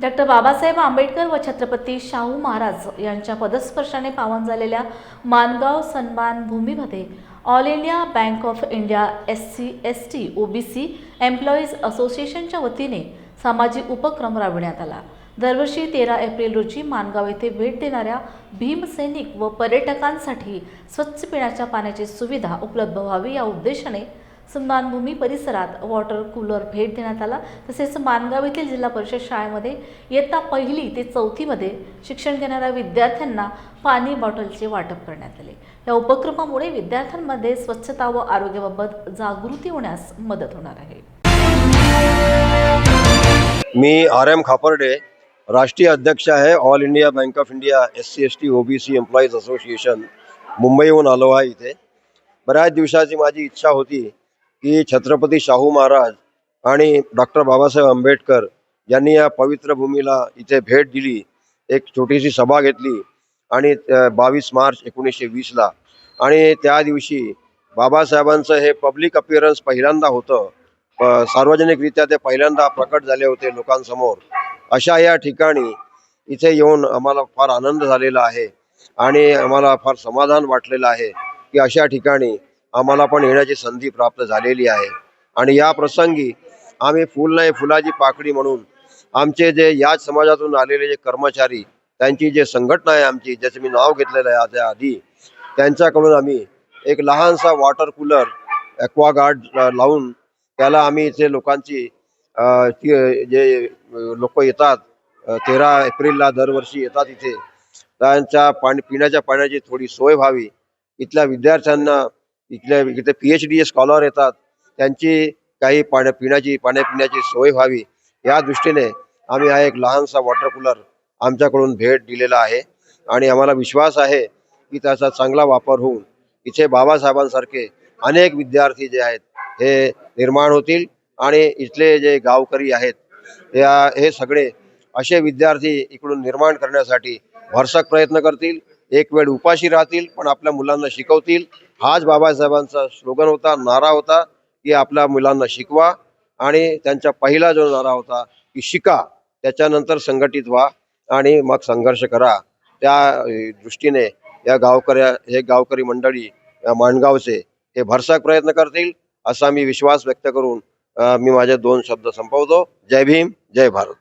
Doctor Babasaheb Ambedkar व छत्रपती शाहू महाराज यांच्या पदस्पर्शाने पावन झालेल्या माणगाव सन्मान भूमीमध्ये all India bank of India SC ST OBC employees असोसिएशनच्या वतीने सामाजिक उपक्रम राबविण्यात आला। दरवर्षी 13 एप्रिल रोजी माणगाव येथे भेट देणाऱ्या भीमसैनिक व पर्यटकांसाठी स्वच्छ पिण्याच्या पाण्याची सुविधा उपलब्ध व्हावी या उद्देशाने सन्मानभूमी परिसरात वॉटर कूलर भेट देण्यात आला। तसेच माणगाव येथील जिल्हा परिषद शाळेमध्ये इयत्ता 1ली ते 4थी मध्ये शिक्षण घेणाऱ्या विद्यार्थ्यांना पाणी बॉटलचे वाटप करण्यात आले। या उपक्रमामुळे विद्यार्थ्यांमध्ये स्वच्छता व आरोग्याबाबत जागृती होण्यास मदत होणार आहे। मी RM खापर्डे, राष्ट्रीय अध्यक्ष आहे all India bank of India SC ST OBC employees association, मुंबईहून आलो आहे। इथे बऱ्याच दिवसाची माझी इच्छा होती की छत्रपती शाहू महाराज आणि डॉक्टर बाबासाहेब आंबेडकर यांनी या पवित्र भूमीला इथे भेट दिली, एक छोटीशी सभा घेतली आणि 22 मार्च 1920 ला, आणि त्या दिवशी बाबासाहेबांचं हे पब्लिक अपीअरन्स पहिल्यांदा होतं, सार्वजनिकरित्या ते पहिल्यांदा प्रकट झाले होते लोकांसमोर। अशा या ठिकाणी इथे येऊन आम्हाला फार आनंद झालेला आहे आणि आम्हाला फार समाधान वाटलेलं आहे की अशा ठिकाणी आम्हाला पण येण्याची संधी प्राप्त झालेली आहे। आणि या प्रसंगी आम्ही फूल नाही फुलाची पाकळी म्हणून आमचे जे याच समाजातून आलेले जे कर्मचारी, त्यांची जे संघटना आहे आमची, ज्याचं मी नाव घेतलेलं आहे त्या आधी, त्यांच्याकडून आम्ही एक लहानसा वॉटर कूलर ॲक्वागार्ड लावून त्याला आम्ही इथे लोकांची जे लोक येतात 13 एप्रिलला दरवर्षी येतात इथे, त्यांच्या पिण्याच्या पाण्याची थोडी सोय व्हावी, इथल्या विद्यार्थ्यांना इथे PhD स्कॉलर येतात त्यांची काही पाण्यापिण्याची सोय व्हावी या दृष्टीने आम्ही हा एक लहानसा वॉटर कूलर आमच्याकडून भेट दिलेला आहे। आणि आम्हाला विश्वास आहे की त्याचा चांगला वापर होऊन इथे बाबासाहेबांसारखे अनेक विद्यार्थी जे आहेत हे निर्माण होतील आणि इथले जे गावकरी आहेत हे सगळे असे विद्यार्थी इकडून निर्माण करण्यासाठी भरसक प्रयत्न करतील, एक वेळ उपाशी राहतील पण आपल्या मुलांना शिकवतील। हाच बाबासाहेबांचा स्लोगन होता, नारा होता की आपल्या मुलांना शिकवा, आणि त्यांचा पहिला जो नारा होता की शिका, त्याच्यानंतर संघटित व्हा आणि मग संघर्ष करा। त्या दृष्टीने हे गावकरी मंडळी माणगावचे हे भरसक प्रयत्न करतील असा मी विश्वास व्यक्त करून मी माझे 2 शब्द संपवतो। जय भीम, जय भारत।